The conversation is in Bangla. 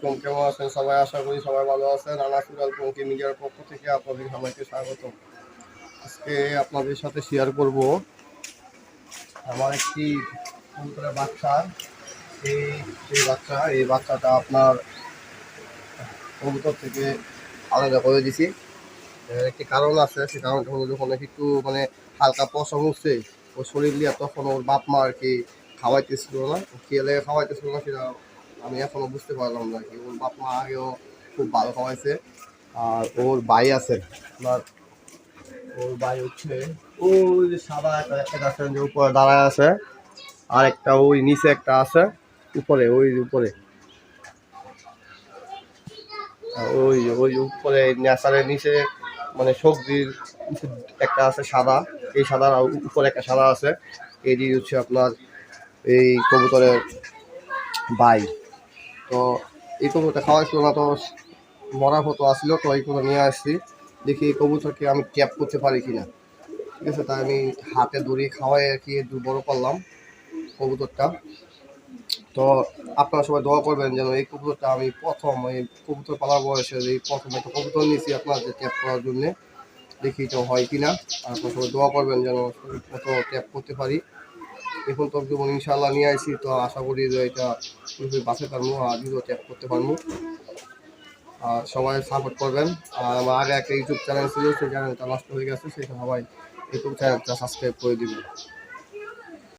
আলাইকুম, কেমন আছেন সবাই? আশা করি সবাই ভালো আছেন। আনাসুরাল পঙ্কি মিডিয়ার পক্ষ থেকে আপনাদের সবাইকে স্বাগত। আজকে আপনাদের সাথে শেয়ার করব আমার একটি কবুতরের বাচ্চা। এই বাচ্চাটা আপনার কবুতর থেকে আলাদা করে দিছি। একটি কারণ আছে, সেই কারণটা হলো যখন একটু মানে হালকা পশম উঠছে ওর শরীর নিয়ে, তখন ওর বাপ মা আর কি খাওয়াইতেছিল না, খেলে খাওয়াইতেছিল না, সেটা আমি এখনো বুঝতে পারলাম না কি। ওর বাপ মা আগেও খুব ভালো খাওয়াইছে। আর ওর ভাই আছে আপনার, ওর ভাই হচ্ছে ওই যে সাদা একটা আছে যে উপরে দাঁড়ায় আছে, আর একটা ওই নিচে একটা আছে উপরে, ওই উপরে ওই ওই উপরে নেচারের নিচে মানে সবজির একটা আছে সাদা, এই সাদা উপরে একটা সাদা আছে। এটি হচ্ছে আপনার এই কবুতরের বাই। তো এই কবুতরটা খাওয়াইছিল না, তো মরার মতো আসছিল, তো এই কবুতর নিয়ে আসছি। দেখি এই কবুতরকে আমি ক্যাপ করতে পারি কিনা। ঠিক আছে, তাই আমি হাতে ধরে খাওয়াই আর কি বড় করলাম কবুতরটা। তো আপনারা সবাই দোয়া করবেন যেন এই কবুতরটা আমি প্রথম এই কবুতর পালার বয়সে এই প্রথম একটা কবুতর নিয়েছি আপনাদের ক্যাপ করার জন্যে। দেখি তো হয় কিনা। আর আপনারা সবাই দোয়া করবেন যেন কত ক্যাপ করতে পারি। এখন তো যেমন ইনশাল্লাহ নিয়ে আসি, তো আশা করি যে এটা বাসে পারবো আর ভিডিও ট্যাপ করতে পারবো। আর সবাই সাপোর্ট করবেন। আর আমার আগে একটা ইউটিউব চ্যানেল ছিল, সেই চ্যানেলটা নষ্ট হয়ে গেছে, সেটা সবাই ইউটিউব চ্যানেলটা সাবস্ক্রাইব করে দিবেন।